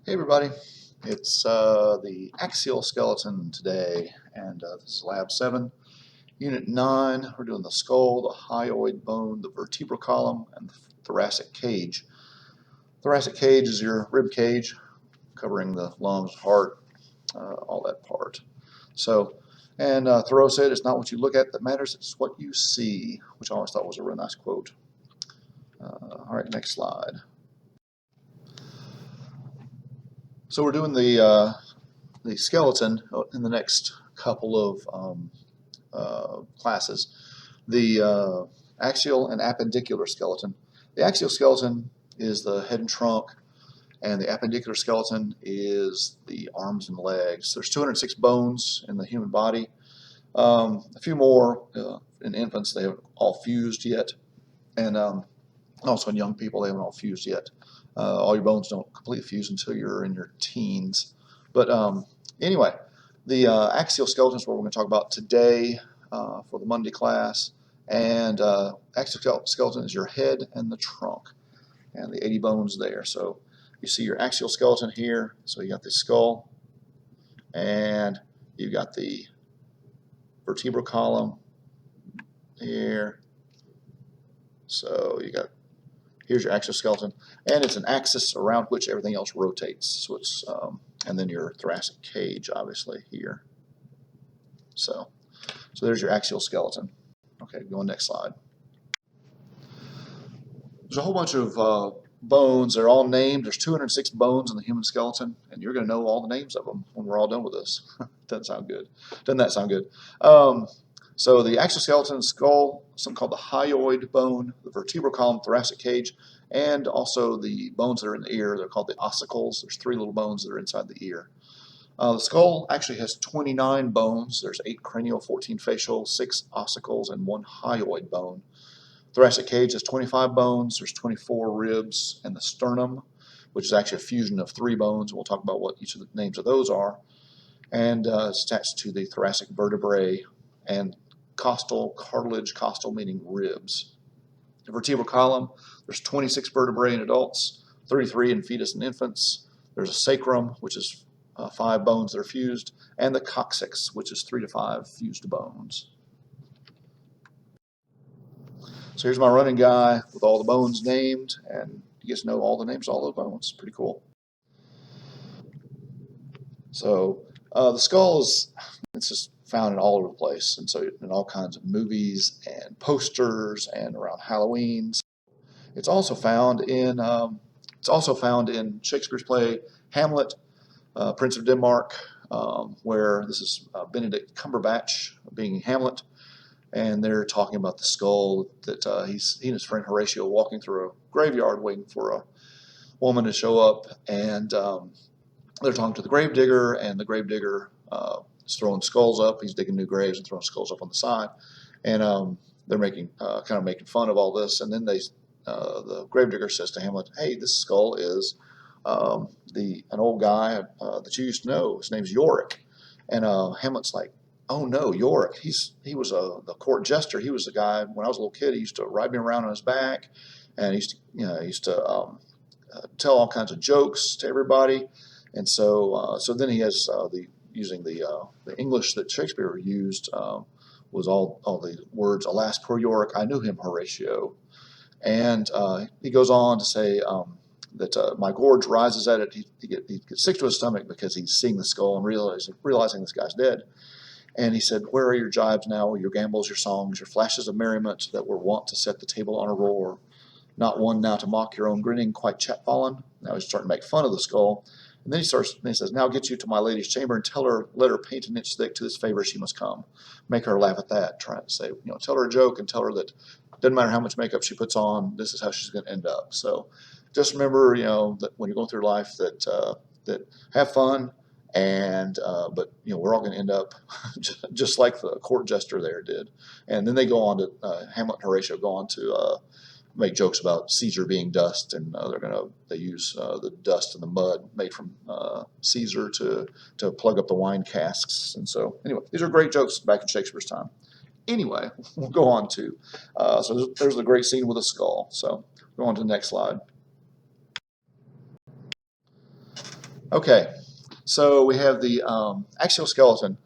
Hey everybody, it's the axial skeleton today, and this is Lab 7, Unit 9. We're doing the skull, the hyoid bone, the vertebral column, and the thoracic cage. Thoracic cage is your rib cage, covering the lungs, heart, all that part. So, and Thoreau said, "It's not what you look at that matters, it's what you see," which I always thought was a real nice quote. All right, next slide. So we're doing the skeleton in the next couple of classes. The axial and appendicular skeleton. The axial skeleton is the head and trunk, and the appendicular skeleton is the arms and legs. There's 206 bones in the human body. A few more in infants. They haven't all fused yet, and also in young people they haven't all fused yet. All your bones don't completely fuse until you're in your teens. But anyway, the axial skeleton is what we're going to talk about today for the Monday class. And axial skeleton is your head and the trunk, and the 80 bones there. So you see your axial skeleton here. So you got the skull, and you got the vertebral column here. So you got, here's your axial skeleton, and it's an axis around which everything else rotates. So it's and then your thoracic cage, obviously, here. So there's your axial skeleton. Okay, go on next slide. There's a whole bunch of bones. They're all named. There's 206 bones in the human skeleton, and you're going to know all the names of them when we're all done with this. Doesn't sound good. Doesn't that sound good? So the axial skeleton, skull, something called the hyoid bone, the vertebral column, thoracic cage, and also the bones that are in the ear. They're called the ossicles. There's 3 little bones that are inside the ear. The skull actually has 29 bones. There's 8 cranial, 14 facial, 6 ossicles, and 1 hyoid bone. Thoracic cage has 25 bones. There's 24 ribs, and the sternum, which is actually a fusion of 3 bones. We'll talk about what each of the names of those are. And it's attached to the thoracic vertebrae and costal cartilage, costal meaning ribs. The vertebral column, there's 26 vertebrae in adults, 33 in fetus and infants. There's a sacrum, which is 5 bones that are fused, and the coccyx, which is 3 to 5 fused bones. So here's my running guy with all the bones named, and you get to know all the names of all the bones. Pretty cool. So the skull is, it's just found all over the place, and so in all kinds of movies and posters and around Halloween. It's also found in Shakespeare's play Hamlet, Prince of Denmark, where this is Benedict Cumberbatch being Hamlet, and they're talking about the skull that he and his friend Horatio walking through a graveyard waiting for a woman to show up, and they're talking to the gravedigger, and the gravedigger is throwing skulls up. He's digging new graves and throwing skulls up on the side, and they're making kind of making fun of all this. And then the gravedigger says to Hamlet, "Hey, this skull is an old guy that you used to know. His name's Yorick." And Hamlet's like, "Oh no, Yorick. He was the court jester. He was the guy when I was a little kid. He used to ride me around on his back, and he used to tell all kinds of jokes to everybody." And so then he has using the English that Shakespeare used was all the words, "Alas, poor Yorick, I knew him, Horatio." And he goes on to say that my gorge rises at it. He gets sick to his stomach because he's seeing the skull and realizing this guy's dead. And he said, "Where are your jibes now, your gambols, your songs, your flashes of merriment that were wont to set the table on a roar? Not one now to mock your own grinning, quite chapfallen." Now he's starting to make fun of the skull. And then he says, "Now get you to my lady's chamber and let her paint an inch thick to this favor she must come." Make her laugh at that, trying to say, tell her a joke and tell her that doesn't matter how much makeup she puts on, this is how she's going to end up. So just remember, that when you're going through life, that have fun, and but we're all going to end up just like the court jester there did. And then they go on to Hamlet and Horatio go on to make jokes about Caesar being dust, and they use the dust and the mud made from Caesar to plug up the wine casks. And so anyway, these are great jokes back in Shakespeare's time. Anyway, we'll go on to so there's the great scene with a skull. So go on to the next slide. Okay, so we have the axial skeleton.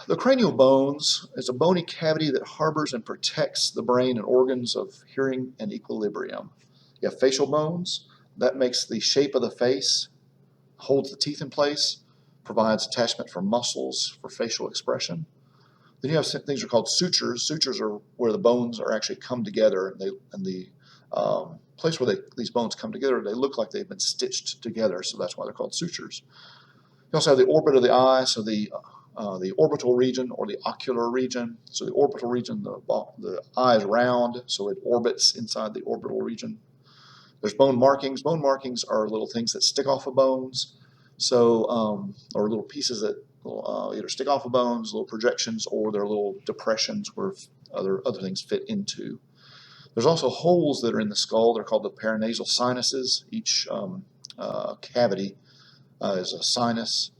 The cranial bones is a bony cavity that harbors and protects the brain and organs of hearing and equilibrium. You have facial bones. That makes the shape of the face, holds the teeth in place, provides attachment for muscles for facial expression. Then you have things that are called sutures. Sutures are where the bones are actually come together, and the place where these bones come together, they look like they've been stitched together, so that's why they're called sutures. You also have the orbit of the eye, so the orbital region or the ocular region. So the orbital region, the eye is round, so it orbits inside the orbital region. There's bone markings. Bone markings are little things that stick off of bones, so or little pieces that either stick off of bones, little projections, or they're little depressions where other things fit into. There's also holes that are in the skull. They're called the paranasal sinuses. Each cavity is a sinus.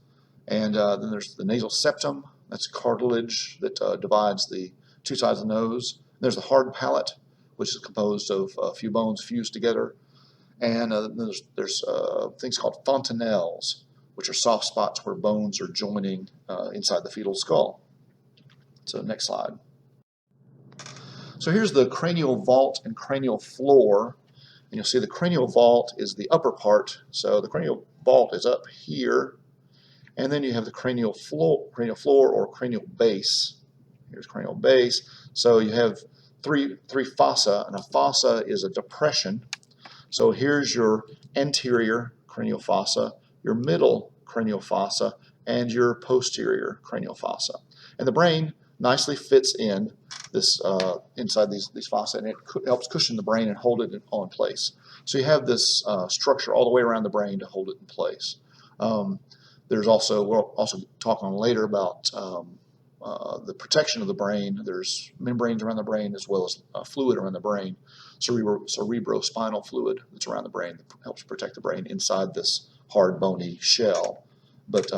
And then there's the nasal septum. That's cartilage that divides the two sides of the nose. There's the hard palate, which is composed of a few bones fused together. And then there's things called fontanelles, which are soft spots where bones are joining inside the fetal skull. So next slide. So here's the cranial vault and cranial floor. And you'll see the cranial vault is the upper part. So the cranial vault is up here. And then you have the cranial floor or cranial base. Here's cranial base. So you have three fossa, and a fossa is a depression. So here's your anterior cranial fossa, your middle cranial fossa, and your posterior cranial fossa. And the brain nicely fits in this inside these fossa, and it helps cushion the brain and hold it in place. So you have this structure all the way around the brain to hold it in place. We'll also talk on later about the protection of the brain. There's membranes around the brain as well as fluid around the brain, cerebrospinal fluid that's around the brain that helps protect the brain inside this hard bony shell. But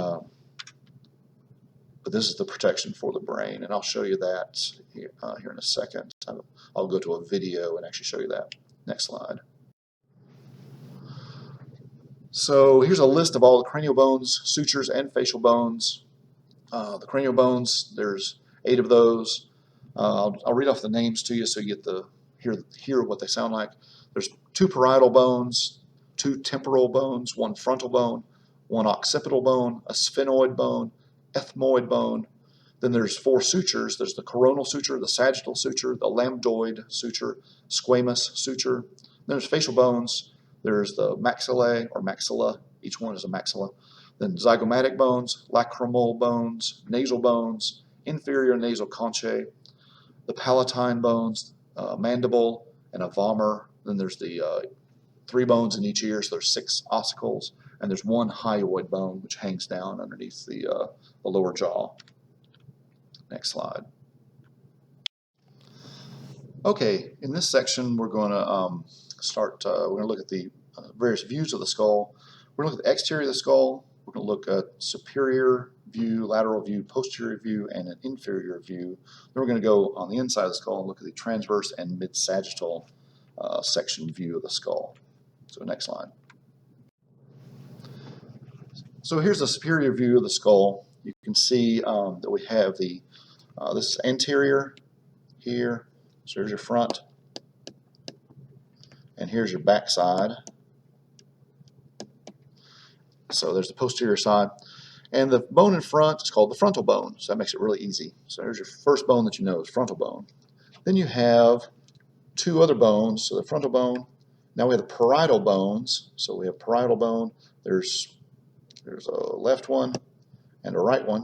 this is the protection for the brain, and I'll show you that here in a second. I'll go to a video and actually show you that. Next slide. So here's a list of all the cranial bones, sutures, and facial bones. The cranial bones, there's 8 of those. I'll read off the names to you so you get to hear what they sound like. There's 2 parietal bones, 2 temporal bones, 1 frontal bone, 1 occipital bone, a sphenoid bone, ethmoid bone. Then there's 4 sutures. There's the coronal suture, the sagittal suture, the lambdoid suture, squamous suture. Then there's facial bones. There's the maxillae or maxilla. Each one is a maxilla. Then zygomatic bones, lacrimal bones, nasal bones, inferior nasal conchae, the palatine bones, mandible, and a vomer. Then there's the 3 bones in each ear, so there's 6 ossicles, and there's 1 hyoid bone which hangs down underneath the lower jaw. Next slide. Okay, in this section we're going to we're going to look at the various views of the skull. We're going to look at the exterior of the skull. We're going to look at superior view, lateral view, posterior view, and an inferior view. Then we're going to go on the inside of the skull and look at the transverse and mid-sagittal section view of the skull. So next slide. So here's the superior view of the skull. You can see that we have this is anterior here. So here's your front, and here's your back side. So there's the posterior side. And the bone in front is called the frontal bone, so that makes it really easy. So there's your first bone that you know is frontal bone. Then you have 2 other bones, so the frontal bone. Now we have the parietal bones. So we have parietal bone. There's a left one and a right one,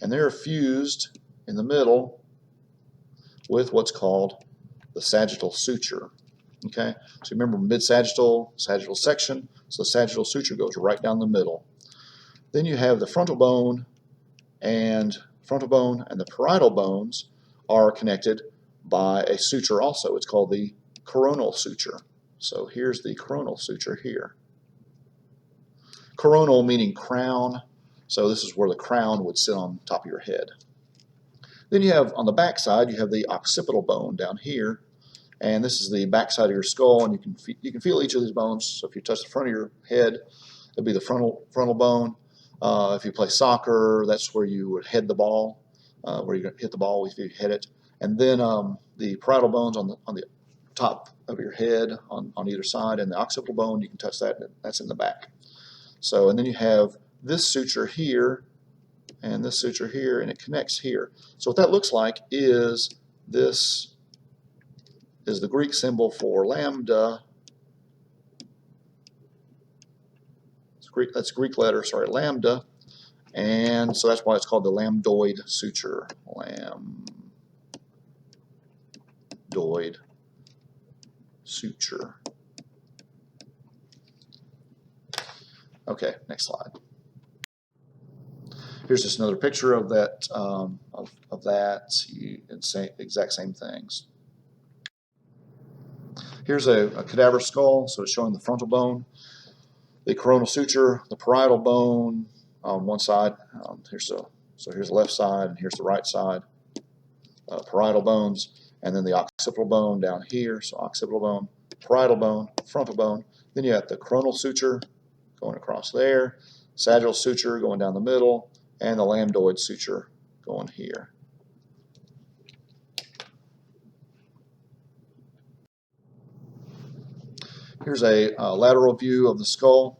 and they're fused in the middle with what's called the sagittal suture. Okay, so remember mid-sagittal, sagittal section, so the sagittal suture goes right down the middle. Then you have the frontal bone and the parietal bones are connected by a suture also. It's called the coronal suture. So here's the coronal suture here. Coronal meaning crown, so this is where the crown would sit on top of your head. Then you have on the back side, you have the occipital bone down here, and this is the back side of your skull, and you can feel each of these bones. So if you touch the front of your head, It'd be the frontal bone. If you play soccer, that's where you would head the ball, where you hit the ball if you hit it. And then the parietal bones on the top of your head on either side, and the occipital bone, you can touch that, that's in the back. So, and then you have this suture here and this suture here, and it connects here. So what that looks like is this is the Greek symbol for lambda. That's Greek letter, sorry, lambda. And so that's why it's called the lambdoid suture. Lambdoid suture. Okay, next slide. Here's just another picture of that. Exact same things. Here's a cadaver skull, so it's showing the frontal bone, the coronal suture, the parietal bone on one side. Here's the left side, and here's the right side. Parietal bones, and then the occipital bone down here. So occipital bone, parietal bone, frontal bone. Then you have the coronal suture going across there, sagittal suture going down the middle, and the lambdoid suture going here. Here's a lateral view of the skull.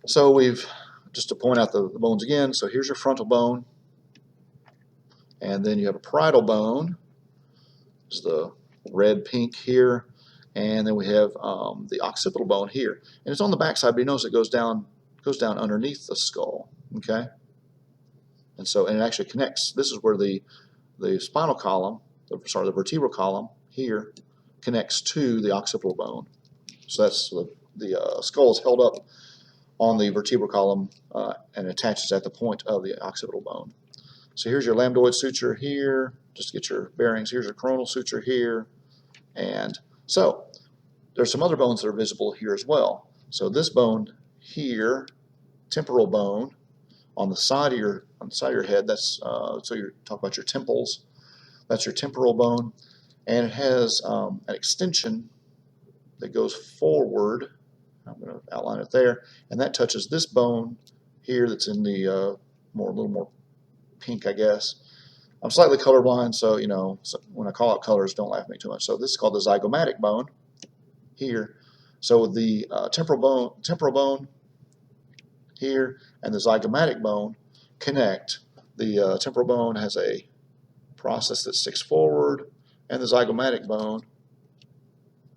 So we've, just to point out the bones again, so here's your frontal bone, and then you have a parietal bone. There's the red pink here, and then we have the occipital bone here, and it's on the back side, but you notice it goes down underneath the skull. Okay, and it actually connects. This is where the spinal column, the vertebral column here, connects to the occipital bone. So that's the skull is held up on the vertebral column and attaches at the point of the occipital bone. So here's your lambdoid suture here, just to get your bearings. Here's your coronal suture here. And so there's some other bones that are visible here as well. So this bone here, temporal bone, on the side of your head, that's so you're talking about your temples. That's your temporal bone, and it has an extension that goes forward. I'm going to outline it there, and that touches this bone here that's in the a little more pink, I guess. I'm slightly colorblind, so when I call out colors, don't laugh at me too much. So this is called the zygomatic bone here. So the temporal bone here and the zygomatic bone connect. The temporal bone has a process that sticks forward, and the zygomatic bone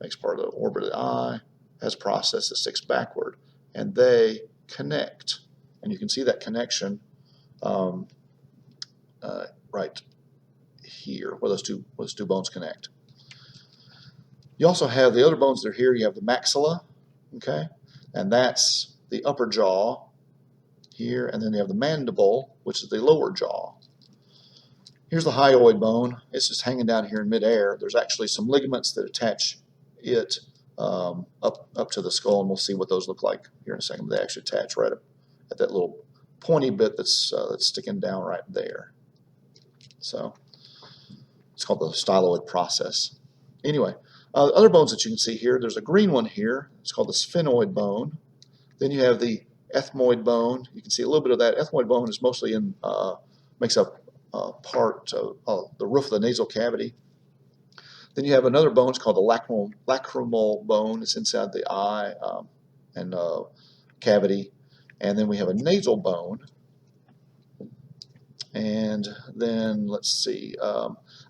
makes part of the orbit of the eye, has a process that sticks backward, and they connect. And you can see that connection right here, where those two bones connect. You also have the other bones that are here. You have the maxilla, okay, and that's the upper jaw here, and then you have the mandible, which is the lower jaw. Here's the hyoid bone. It's just hanging down here in midair. There's actually some ligaments that attach it up to the skull, and we'll see what those look like here in a second. They actually attach right up at that little pointy bit that's sticking down right there. So it's called the styloid process. Anyway, other bones that you can see here, there's a green one here. It's called the sphenoid bone. Then you have the ethmoid bone. You can see a little bit of that. Ethmoid bone is mostly makes up part of the roof of the nasal cavity. Then you have another bone. It's called the lacrimal bone. It's inside the eye and cavity. And then we have a nasal bone. And then let's see.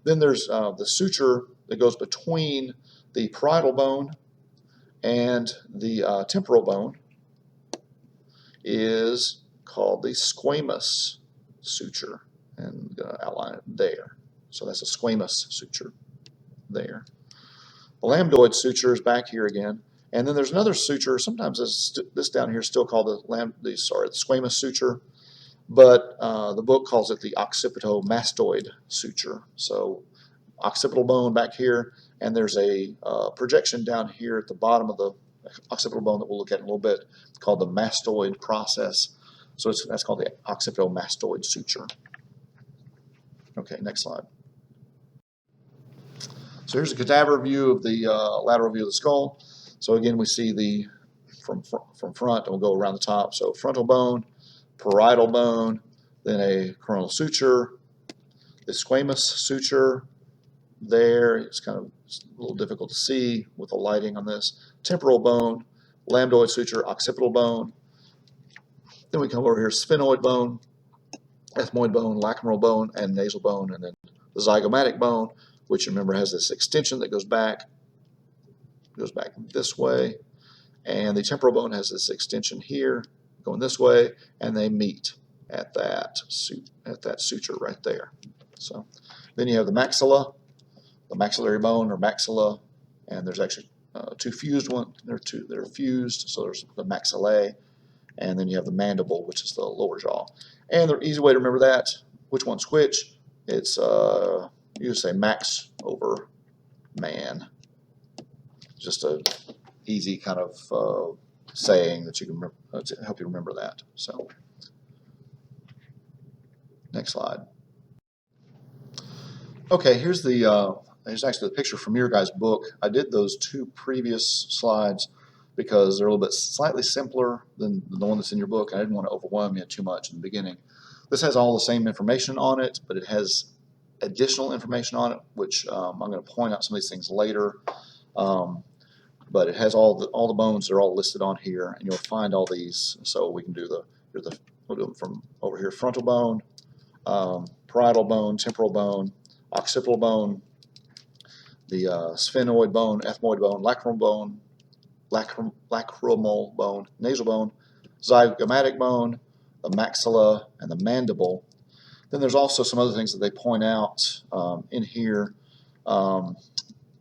Then there's the suture that goes between the parietal bone and the temporal bone is called the squamous suture. And I'm going to outline it there. So that's a squamous suture there. The lambdoid suture is back here again. And then there's another suture. Sometimes this down here is still called the squamous suture, but the book calls it the occipitomastoid suture. So occipital bone back here, and there's a projection down here at the bottom of the occipital bone that we'll look at in a little bit, called the mastoid process. So that's called the occipitomastoid suture. Okay, next slide. So here's a cadaver view of the lateral view of the skull. So again, we see the from front, and we'll go around the top. So frontal bone, parietal bone, then a coronal suture, the squamous suture there. It's kind of a little difficult to see with the lighting on this. Temporal bone, lambdoid suture, occipital bone. Then we come over here, sphenoid bone, ethmoid bone, lacrimal bone, and nasal bone, and then the zygomatic bone, which remember has this extension that goes back this way, and the temporal bone has this extension here going this way, and they meet at that suture right there. So then you have the maxilla, the maxillary bone or maxilla, and there's actually two fused ones. They're fused, so there's the maxillae, and then you have the mandible, which is the lower jaw. And the easy way to remember that, which one's which, it's you just say max over man. Just a easy kind of saying that you can to help you remember that. So next slide. Okay, here's actually the picture from your guys' book. I did those two previous slides because they're a little bit slightly simpler than the one that's in your book. I didn't want to overwhelm you too much in the beginning. This has all the same information on it, but it has additional information on it, which I'm going to point out some of these things later. But it has all the bones. They're all listed on here, and you'll find all these. So we can do we'll do them from over here: frontal bone, parietal bone, temporal bone, occipital bone, the sphenoid bone, ethmoid bone, lacrimal bone, nasal bone, zygomatic bone, the maxilla, and the mandible. Then there's also some other things that they point out in here.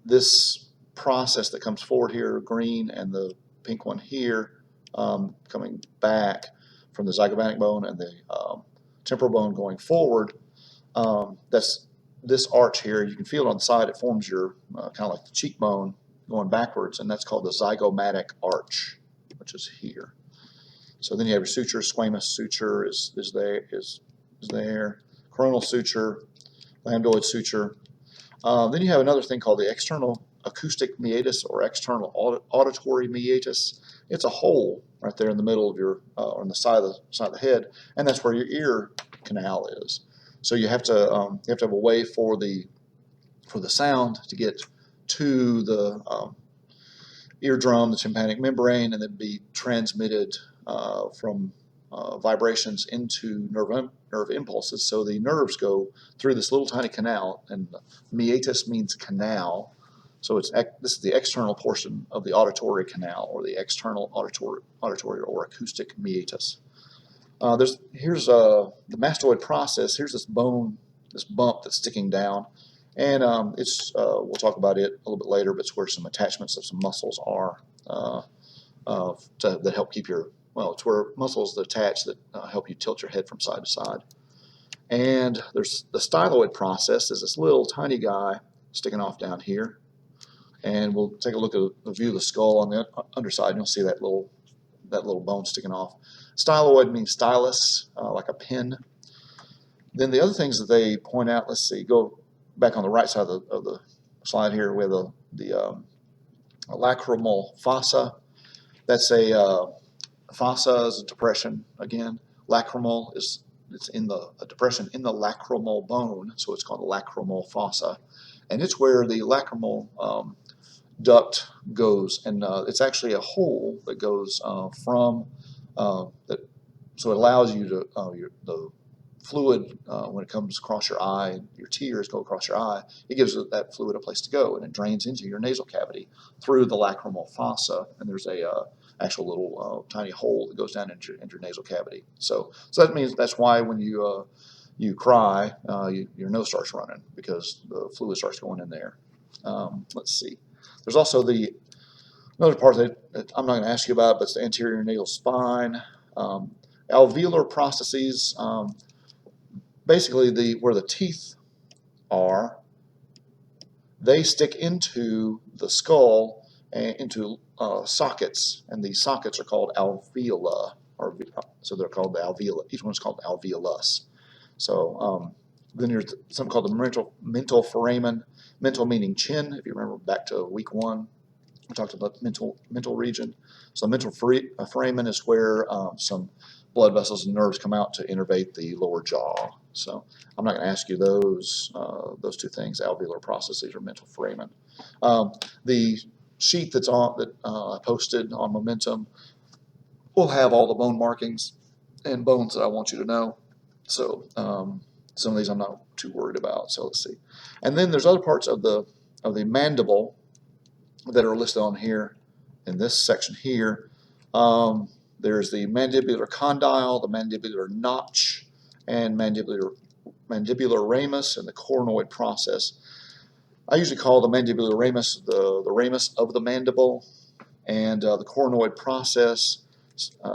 This process that comes forward here, green, and the pink one here, coming back from the zygomatic bone and the temporal bone going forward. That's this arch here. You can feel it on the side. It forms your kind of like the cheekbone going backwards, and that's called the zygomatic arch, which is here. So then you have your suture. Squamous suture is there. Coronal suture, lambdoid suture. Then you have another thing called the external acoustic meatus or external auditory meatus. It's a hole right there in the middle of your, on the side of the head, and that's where your ear canal is. So you have to have a way for the sound to get to the eardrum, the tympanic membrane, and then be transmitted from vibrations into nerve impulses. So the nerves go through this little tiny canal, and meatus means canal. So this is the external portion of the auditory canal, or the external auditory or acoustic meatus. Here's the mastoid process. Here's this bone, this bump that's sticking down, and we'll talk about it a little bit later, but it's where some attachments of some muscles are that help keep it's where muscles that attach that help you tilt your head from side to side. And there's the styloid process. Is this little tiny guy sticking off down here, and we'll take a look at a view of the skull on the underside, and you'll see that little bone sticking off. Styloid means stylus, like a pen. Then the other things that they point out, let's see, go back on the right side of the slide here. We have the lacrimal fossa. That's a fossa is a depression again. Lacrimal it's in a depression in the lacrimal bone, so it's called the lacrimal fossa, and it's where the lacrimal duct goes, and it's actually a hole that goes from that, so it allows you to the fluid when it comes across your eye, your tears go across your eye. It gives that fluid a place to go, and it drains into your nasal cavity through the lacrimal fossa, and there's a actual little tiny hole that goes down into your nasal cavity. So that means that's why when you cry, your nose starts running, because the fluid starts going in there. Let's see. There's also another part that I'm not going to ask you about, but it's the anterior nasal spine. Alveolar processes, basically where the teeth are, they stick into the skull and into sockets, and these sockets are called alveola, so they're called the alveola. Each one's called alveolus. So then there's something called the mental foramen. Mental meaning chin, if you remember back to week 1. We talked about mental region. So mental foramen is where some blood vessels and nerves come out to innervate the lower jaw. So I'm not going to ask you those two things, alveolar processes or mental foramen. The sheet that I posted on Momentum will have all the bone markings and bones that I want you to know. So some of these I'm not too worried about. So let's see. And then there's other parts of the mandible that are listed on here in this section here. There's the mandibular condyle, the mandibular notch, and mandibular ramus, and the coronoid process. I usually call the mandibular ramus the ramus of the mandible, and the coronoid process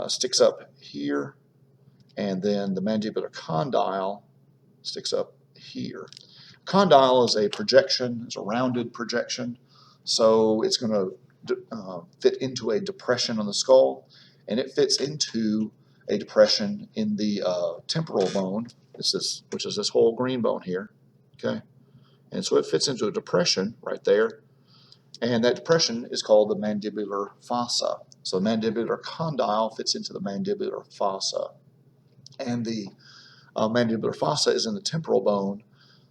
sticks up here, and then the mandibular condyle sticks up here. Condyle is a projection, it's a rounded projection, so it's going to fit into a depression on the skull, and it fits into a depression in the temporal bone, which is this whole green bone here, okay? And so it fits into a depression right there, and that depression is called the mandibular fossa. So mandibular condyle fits into the mandibular fossa, and the mandibular fossa is in the temporal bone,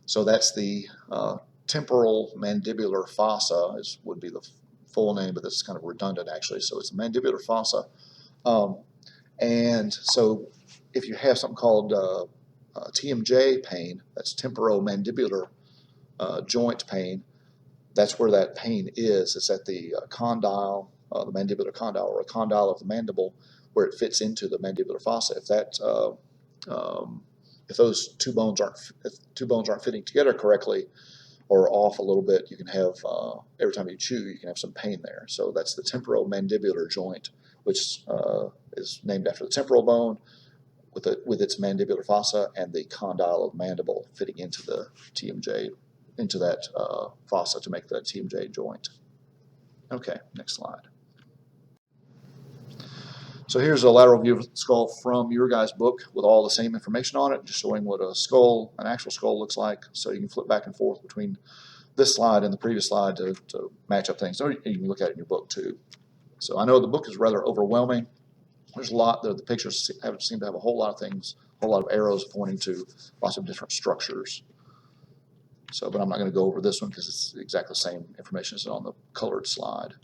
so that's the temporal mandibular fossa would be the full name, but this is kind of redundant actually. So it's the mandibular fossa, and so if you have something called TMJ pain, that's temporomandibular joint pain, that's where that pain is. It's at the condyle, the mandibular condyle, or a condyle of the mandible, where it fits into the mandibular fossa. If those two bones aren't fitting together correctly or off a little bit, you can have every time you chew, you can have some pain there. So that's the temporomandibular joint, which is named after the temporal bone with its mandibular fossa and the condyle of the mandible fitting into the TMJ, into that fossa to make the TMJ joint. Okay, next slide. So here's a lateral view of the skull from your guys' book with all the same information on it, just showing what an actual skull looks like. So you can flip back and forth between this slide and the previous slide to match up things. Or you can look at it in your book too. So I know the book is rather overwhelming. There's a lot, the pictures seem to have a whole lot of things, a whole lot of arrows pointing to lots of different structures. So, but I'm not going to go over this one because it's exactly the same information as on the colored slide.